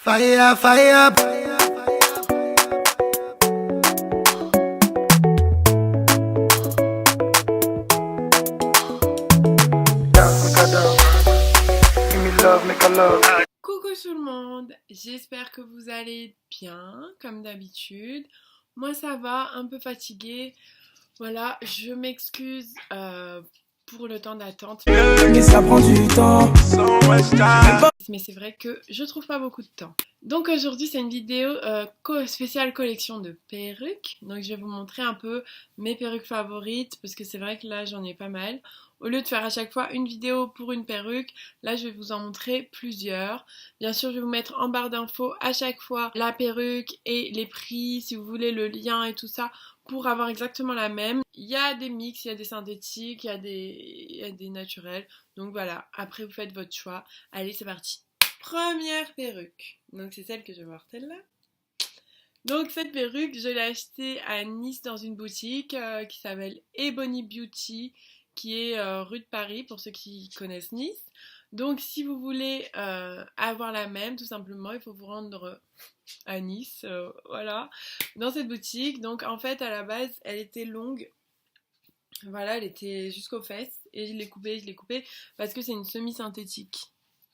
Fire, fire. Coucou tout le monde, j'espère que vous allez bien, comme d'habitude. Moi ça va, un peu fatiguée. Voilà, je m'excuse pour le temps d'attente. Mais ça prend du temps. Mais c'est vrai que je trouve pas beaucoup de temps. Donc aujourd'hui c'est une vidéo spéciale collection de perruques. Donc je vais vous montrer un peu mes perruques favorites parce que c'est vrai que là j'en ai pas mal. Au lieu de faire à chaque fois une vidéo pour une perruque, là je vais vous en montrer plusieurs. Bien sûr je vais vous mettre en barre d'infos à chaque fois la perruque et les prix, si vous voulez le lien et tout ça pour avoir exactement la même. Il y a des mix, il y a des synthétiques, il y a des naturels. Donc voilà, après vous faites votre choix. Allez c'est parti. Première perruque. Donc c'est celle que je porte là. Donc cette perruque, je l'ai achetée à Nice dans une boutique qui s'appelle Ebony Beauty, qui est rue de Paris pour ceux qui connaissent Nice. Donc si vous voulez avoir la même, tout simplement, il faut vous rendre à Nice, voilà, dans cette boutique. Donc en fait à la base, elle était longue. Voilà, elle était jusqu'aux fesses et je l'ai coupée parce que c'est une semi-synthétique.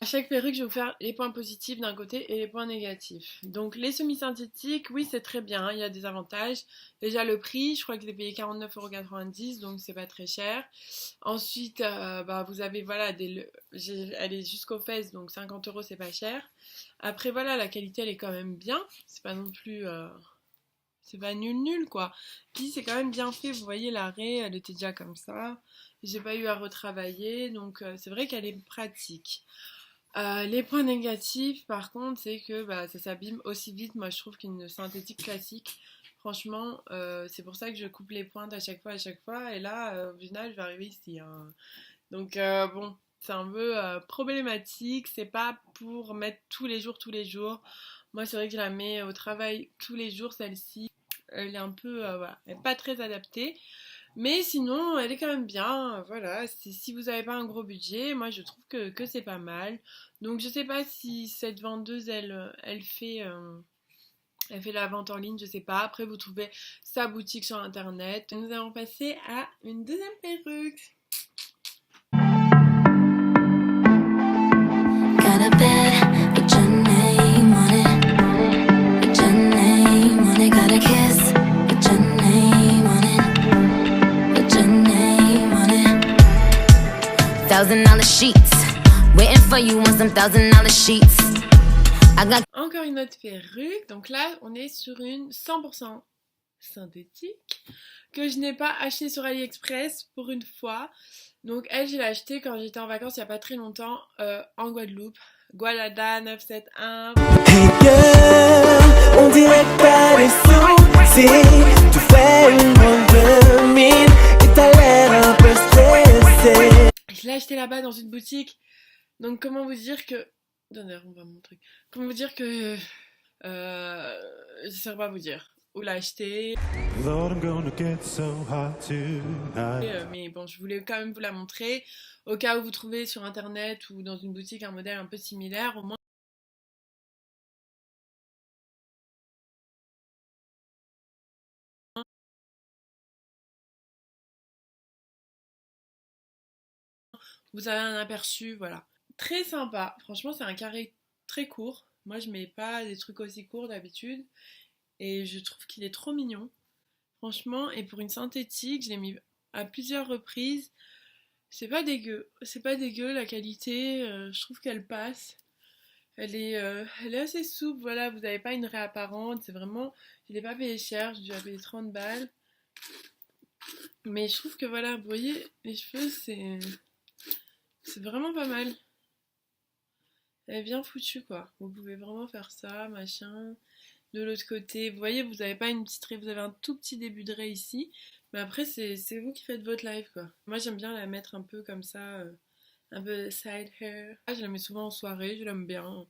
À chaque perruque, je vais vous faire les points positifs d'un côté et les points négatifs. Donc les semi-synthétiques, oui c'est très bien, il y a des avantages. Déjà le prix, je crois que je l'ai payé 49,90 €, donc c'est pas très cher. Ensuite, vous avez voilà, elle est jusqu'aux fesses, donc 50 € c'est pas cher. Après voilà, la qualité elle est quand même bien, c'est pas non plus... c'est pas nul quoi. Puis c'est quand même bien fait, vous voyez l'arrêt, elle était déjà comme ça. J'ai pas eu à retravailler, donc c'est vrai qu'elle est pratique. Les points négatifs, par contre, c'est que ça s'abîme aussi vite, moi je trouve, qu'une synthétique classique. Franchement, c'est pour ça que je coupe les pointes à chaque fois, et là, au final, je vais arriver ici, hein. Donc bon, c'est un peu problématique, c'est pas pour mettre tous les jours. Moi, c'est vrai que je la mets au travail tous les jours, celle-ci. Elle est un peu, voilà, elle est pas très adaptée. Mais sinon, elle est quand même bien. Voilà, si vous n'avez pas un gros budget, moi je trouve que c'est pas mal. Donc je sais pas si cette vendeuse, elle fait la vente en ligne, je sais pas. Après, vous trouvez sa boutique sur internet. Nous allons passer à une deuxième perruque. Got a bed, put your name on it. Put your name on it. Got a kiss, put your name on it. Put your name on it. $1,000 sheets, waiting for you on some $1,000 sheets. I got. Encore une autre perruque. Donc là, on est sur une 100% synthétique que je n'ai pas achetée sur AliExpress pour une fois. Donc elle, je l'ai achetée quand j'étais en vacances il n'y a pas très longtemps en Guadeloupe. Gualada 971. Hey girl, on dirait que t'as des soucis. Tu fais une bonne mine et t'as l'air un peu stressé. Je l'ai acheté là-bas dans une boutique. Donc comment vous dire que... Attendez, on va montrer. Comment vous dire que... je ne saurais pas vous dire où l'acheter. Mais bon, je voulais quand même vous la montrer. Au cas où vous trouvez sur internet ou dans une boutique un modèle un peu similaire, au moins... vous avez un aperçu, voilà. Très sympa. Franchement, c'est un carré très court. Moi, je mets pas des trucs aussi courts d'habitude. Et je trouve qu'il est trop mignon. Franchement, et pour une synthétique, je l'ai mis à plusieurs reprises. C'est pas dégueu. C'est pas dégueu, la qualité. Je trouve qu'elle passe. Elle est assez souple. Voilà, vous n'avez pas une raie apparente. C'est vraiment... Je l'ai pas payé cher. J'ai dû la payer 30 balles. Mais je trouve que voilà, vous voyez, les cheveux, c'est vraiment pas mal. Elle est bien foutue, quoi. Vous pouvez vraiment faire ça, machin. De l'autre côté, vous voyez, vous n'avez pas une petite raie, vous avez un tout petit début de raie ici. Mais après, c'est vous qui faites votre live, quoi. Moi, j'aime bien la mettre un peu comme ça, un peu side hair. Je la mets souvent en soirée, je l'aime bien.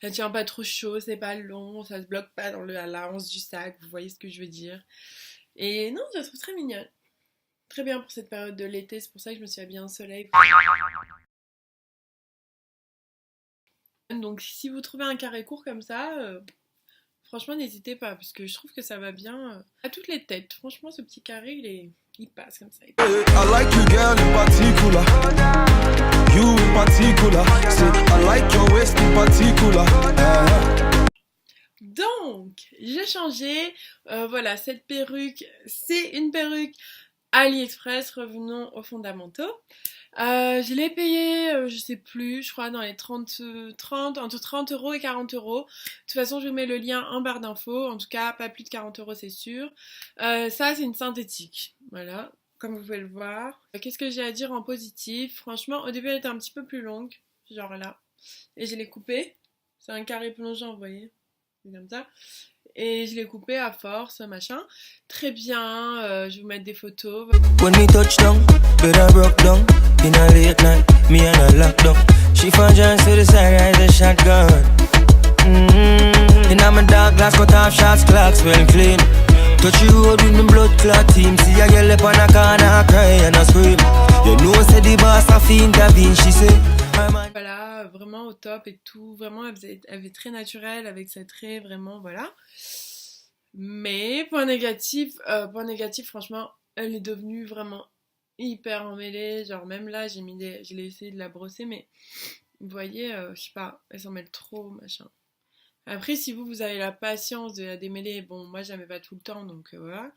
Elle tient pas trop chaud, c'est pas long, ça se bloque pas à la hanche du sac, vous voyez ce que je veux dire. Et non, je la trouve très mignonne. Très bien pour cette période de l'été, c'est pour ça que je me suis habillée en soleil. même. Donc si vous trouvez un carré court comme ça, franchement n'hésitez pas parce que je trouve que ça va bien à toutes les têtes. Franchement ce petit carré il passe comme ça. I like you, girl, in particular. You in particular. Say, I like your waist in particular. Donc, j'ai changé. Voilà, cette perruque, c'est une perruque AliExpress. Revenons aux fondamentaux. Je l'ai payée, je sais plus, je crois dans les entre 30 euros et 40 euros. De toute façon, je vous mets le lien en barre d'infos. En tout cas, pas plus de 40 euros, c'est sûr. Ça, c'est une synthétique. Voilà, comme vous pouvez le voir. Qu'est-ce que j'ai à dire en positif? Franchement, au début, elle était un petit peu plus longue, genre là. Et je l'ai coupée. C'est un carré plongeant, vous voyez. Comme ça. Et je l'ai coupé à force, machin. Très bien, je vais vous mettre des photos. When me touch down, bed I broke down. In a late night, me and a lockdown. She found John to the side, I a shotgun. In my dark glass, cut off shots, clocks well clean. Touch you road with me blood clot team. See a girl up on a corner, cry and a scream. You know, say the boss a fi intervene, she say. Voilà, vraiment au top et tout. Vraiment, elle est très naturelle avec ses traits, vraiment, voilà. Mais point négatif, franchement, elle est devenue vraiment hyper emmêlée. Genre même là, je l'ai essayé de la brosser, mais vous voyez, je sais pas, elle s'en mêle trop, machin. Après, si vous avez la patience de la démêler, bon, moi j'aimais pas tout le temps, donc voilà.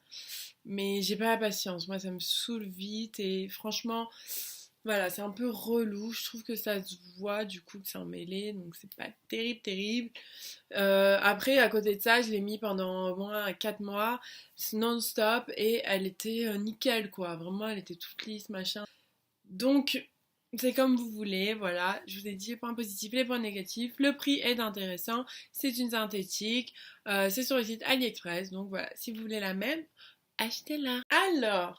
Mais j'ai pas la patience, moi ça me saoule vite et franchement, voilà, c'est un peu relou. Je trouve que ça se voit du coup que c'est emmêlé, donc c'est pas terrible. Après, à côté de ça, je l'ai mis pendant au moins 4 mois, non-stop, et elle était nickel quoi. Vraiment, elle était toute lisse, machin. Donc, c'est comme vous voulez, voilà. Je vous ai dit les points positifs, les points négatifs. Le prix est intéressant, c'est une synthétique, c'est sur le site AliExpress, donc voilà. Si vous voulez la même, achetez-la. Alors,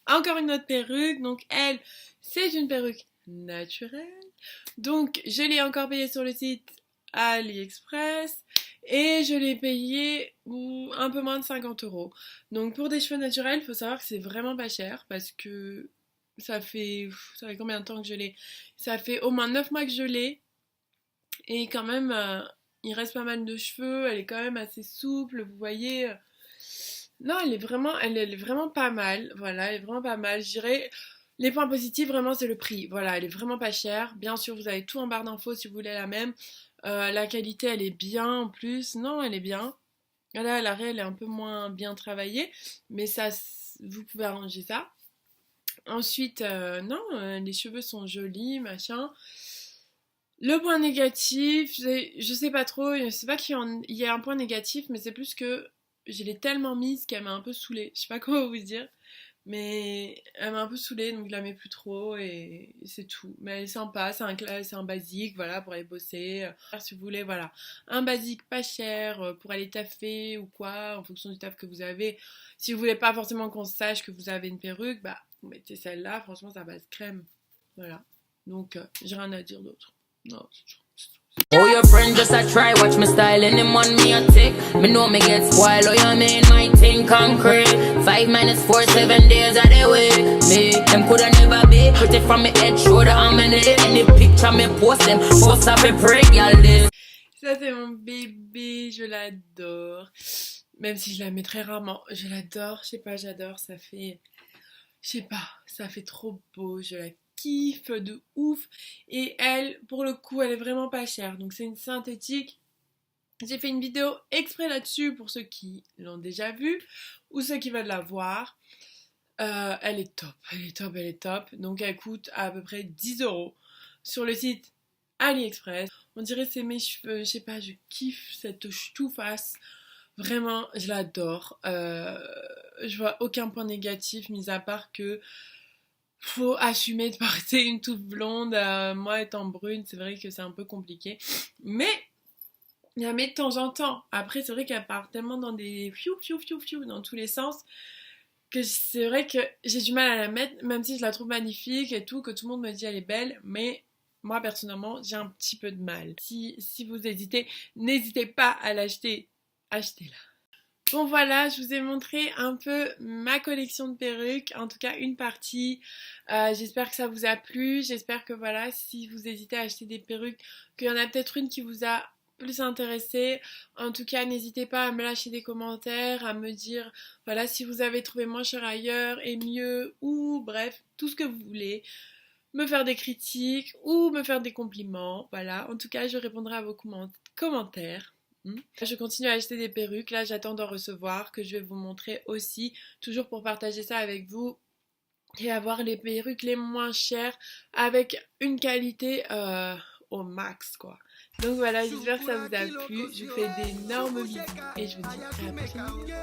encore une autre perruque, donc elle, c'est une perruque naturelle. Donc, je l'ai encore payée sur le site AliExpress et je l'ai payée un peu moins de 50 euros. Donc, pour des cheveux naturels, il faut savoir que c'est vraiment pas cher parce que ça fait combien de temps que je l'ai? Ça fait au moins 9 mois que je l'ai et quand même, il reste pas mal de cheveux, elle est quand même assez souple, vous voyez. Non, elle est vraiment pas mal. Voilà, elle est vraiment pas mal. Je dirais, les points positifs, vraiment, c'est le prix. Voilà, elle est vraiment pas chère. Bien sûr, vous avez tout en barre d'infos si vous voulez la même. La qualité, elle est bien en plus. Non, elle est bien. Là, l'arrêt, elle est un peu moins bien travaillée. Mais ça, vous pouvez arranger ça. Ensuite, non, les cheveux sont jolis, machin. Le point négatif, je sais pas trop. Je sais pas qu'il y a un point négatif, mais c'est plus que je l'ai tellement mise qu'elle m'a un peu saoulée. Je sais pas comment vous dire, mais elle m'a un peu saoulée, donc je la mets plus trop et c'est tout. Mais elle est sympa, c'est un basique, voilà, pour aller bosser. Si vous voulez, voilà, un basique pas cher pour aller taffer ou quoi, en fonction du taf que vous avez. Si vous voulez pas forcément qu'on sache que vous avez une perruque, bah vous mettez celle-là, franchement ça passe crème. Voilà, donc j'ai rien à dire d'autre. Non, c'est tout. Oh, your friend just a try, watch me style, and them on me a tick. Me know me get spoiled, oh, you mean my thing concrete. 5 minutes, 4, 7 days of the week. Me, them coulda never be pretty from me head, shoulder, and me neck. Any picture me post them, post up a pray, y'all this. Ça c'est mon bébé, je l'adore. Même si je la mets très rarement, je l'adore, je sais pas, j'adore, ça fait... Je sais pas, ça fait trop beau, je la kiffe de ouf. Et elle, pour le coup, elle est vraiment pas chère. Donc c'est une synthétique. J'ai fait une vidéo exprès là-dessus pour ceux qui l'ont déjà vue ou ceux qui veulent la voir. Elle est top, elle est top, elle est top. Donc elle coûte à peu près 10 euros sur le site AliExpress. On dirait que c'est mes cheveux, je sais pas, je kiffe cette face. Vraiment, je l'adore. Je vois aucun point négatif, mis à part que faut assumer de porter une touffe blonde. Moi, étant brune, c'est vrai que c'est un peu compliqué. Mais il la met de temps en temps. Après, c'est vrai qu'elle part tellement dans des fiou dans tous les sens que c'est vrai que j'ai du mal à la mettre, même si je la trouve magnifique et tout, que tout le monde me dit elle est belle, mais moi personnellement j'ai un petit peu de mal. Si vous hésitez, n'hésitez pas à l'acheter, achetez-la. Bon voilà, je vous ai montré un peu ma collection de perruques, en tout cas une partie. J'espère que ça vous a plu, j'espère que voilà, si vous hésitez à acheter des perruques, qu'il y en a peut-être une qui vous a plus intéressé. En tout cas, n'hésitez pas à me lâcher des commentaires, à me dire voilà si vous avez trouvé moins cher ailleurs et mieux, ou bref, tout ce que vous voulez. Me faire des critiques ou me faire des compliments, voilà. En tout cas, je répondrai à vos commentaires. Je continue à acheter des perruques, là j'attends d'en recevoir, que je vais vous montrer aussi, toujours pour partager ça avec vous et avoir les perruques les moins chères avec une qualité au max quoi. Donc voilà, j'espère que ça vous a plu, je vous fais d'énormes bisous et je vous dis à la prochaine vidéo.